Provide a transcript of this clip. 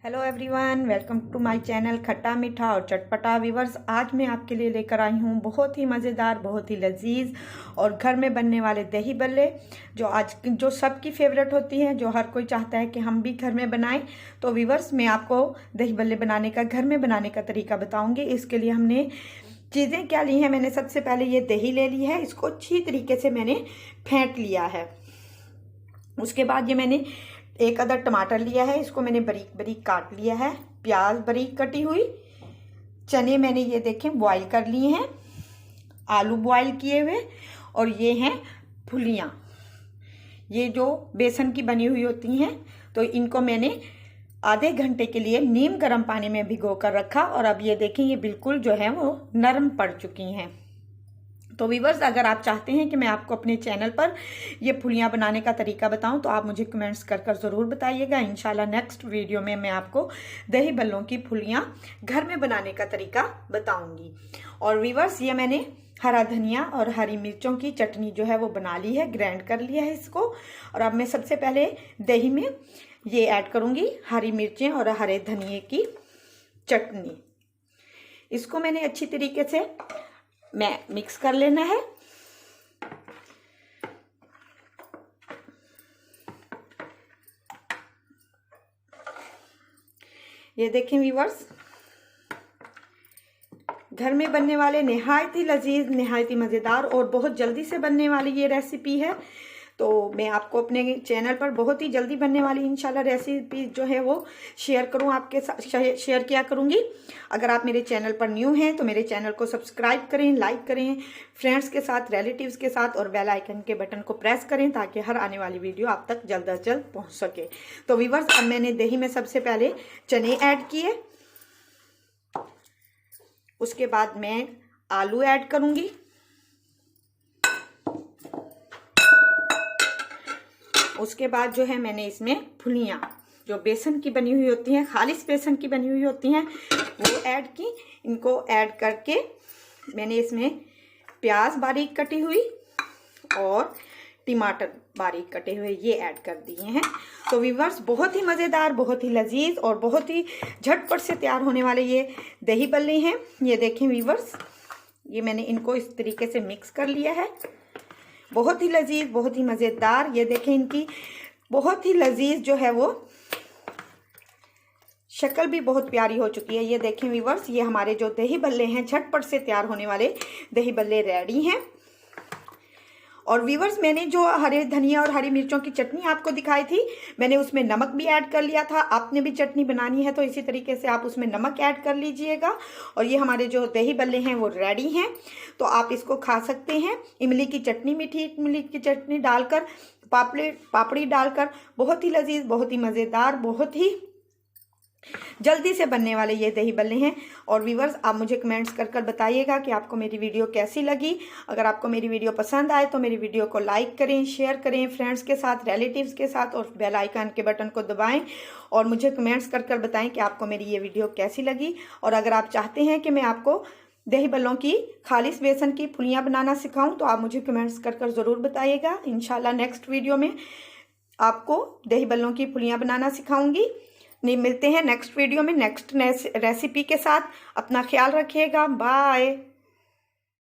Hello everyone, welcome to my channel Khatta Meetha और चटपटा। Viewers, आज मैं आपके लिए लेकर आई हूँ बहुत ही मज़ेदार, बहुत ही लजीज और घर में बनने वाले दही बल्ले, जो सबकी फेवरेट होती हैं, जो हर कोई चाहता है कि हम भी घर में बनाएं। तो व्यूअर्स, मैं आपको दही बल्ले बनाने का, घर में बनाने का तरीका बताऊँगी। इसके लिए हमने चीज़ें क्या ली हैं। मैंने सबसे पहले ये दही ले ली है, इसको अच्छी तरीके से मैंने फेंट लिया है। उसके बाद ये मैंने एक अदर टमाटर लिया है, इसको मैंने बारीक बारीक काट लिया है। प्याज बारीक कटी हुई, चने मैंने ये देखें बॉईल कर लिए हैं, आलू बॉईल किए हुए, और ये हैं फुलियाँ, ये जो बेसन की बनी हुई होती हैं। तो इनको मैंने आधे घंटे के लिए नीम गर्म पानी में भिगो कर रखा, और अब ये देखें ये बिल्कुल जो है वो नरम पड़ चुकी हैं। तो व्यूअर्स, अगर आप चाहते हैं कि मैं आपको अपने चैनल पर ये फुलियाँ बनाने का तरीका बताऊं तो आप मुझे कमेंट्स कर ज़रूर बताइएगा। इंशाल्लाह नेक्स्ट वीडियो में मैं आपको दही बल्लों की फुलियाँ घर में बनाने का तरीका बताऊंगी। और व्यूअर्स, ये मैंने हरा धनिया और हरी मिर्चों की चटनी जो है वो बना ली है, ग्राइंड कर लिया है इसको। और अब मैं सबसे पहले दही में ये ऐड करूँगी हरी मिर्चें और हरे धनिए की चटनी। इसको मैंने अच्छी तरीके से मिक्स कर लेना है। ये देखें व्यूअर्स, घर में बनने वाले निहायत ही लजीज, निहायत ही मज़ेदार और बहुत जल्दी से बनने वाली ये रेसिपी है। तो मैं आपको अपने चैनल पर बहुत ही जल्दी बनने वाली इंशाल्लाह रेसिपी जो है वो शेयर करूँ, आपके साथ शेयर किया करूँगी। अगर आप मेरे चैनल पर न्यू हैं तो मेरे चैनल को सब्सक्राइब करें, लाइक करें, फ्रेंड्स के साथ, रिलेटिव्स के साथ, और बेल आइकन के बटन को प्रेस करें ताकि हर आने वाली वीडियो आप तक जल्द अज जल्द पहुँच सके। तो व्यूअर्स, अब मैंने दही में सबसे पहले चने ऐड किए, उसके बाद मैं आलू ऐड करूँगी, उसके बाद जो है मैंने इसमें फुलियाँ जो बेसन की बनी हुई होती हैं, खालिस बेसन की बनी हुई होती हैं, वो ऐड की। इनको ऐड करके मैंने इसमें प्याज बारीक कटी हुई और टमाटर बारीक कटे हुए ये ऐड कर दिए हैं। तो व्यूअर्स, बहुत ही मज़ेदार, बहुत ही लजीज और बहुत ही झटपट से तैयार होने वाले ये दही बल्ले हैं। ये देखें व्यूअर्स, ये मैंने इनको इस तरीके से मिक्स कर लिया है। बहुत ही लजीज, बहुत ही मज़ेदार। ये देखें इनकी बहुत ही लजीज जो है वो शक्ल भी बहुत प्यारी हो चुकी है। ये देखें व्यूअर्स, ये हमारे जो दही बल्ले हैं, झटपट से तैयार होने वाले दही बल्ले रेडी हैं। और व्यूअर्स, मैंने जो हरे धनिया और हरी मिर्चों की चटनी आपको दिखाई थी, मैंने उसमें नमक भी ऐड कर लिया था। आपने भी चटनी बनानी है तो इसी तरीके से आप उसमें नमक ऐड कर लीजिएगा। और ये हमारे जो दही बल्ले हैं वो रेडी हैं, तो आप इसको खा सकते हैं। इमली की चटनी, मीठी इमली की चटनी डालकर, पापड़ी डालकर, बहुत ही लजीज, बहुत ही मज़ेदार, बहुत ही जल्दी से बनने वाले ये दही बल्ले हैं। और व्यूअर्स, आप मुझे कमेंट्स कर बताइएगा कि आपको मेरी वीडियो कैसी लगी। अगर आपको मेरी वीडियो पसंद आए तो मेरी वीडियो को लाइक करें, शेयर करें फ्रेंड्स के साथ, रिलेटिव्स के साथ, और बेल आइकन के बटन को दबाएं और मुझे कमेंट्स कर बताएं कि आपको मेरी ये वीडियो कैसी लगी। और अगर आप चाहते हैं कि मैं आपको दही बल्लों की खालिस बेसन की फुलियाँ बनाना सिखाऊँ तो आप मुझे कमेंट्स कर ज़रूर बताइएगा। इंशाल्लाह नेक्स्ट वीडियो में आपको दही बल्लों की फुलियाँ बनाना सिखाऊंगी। नहीं, मिलते हैं नेक्स्ट वीडियो में नेक्स्ट रेसिपी के साथ। अपना ख्याल रखिएगा, बाय।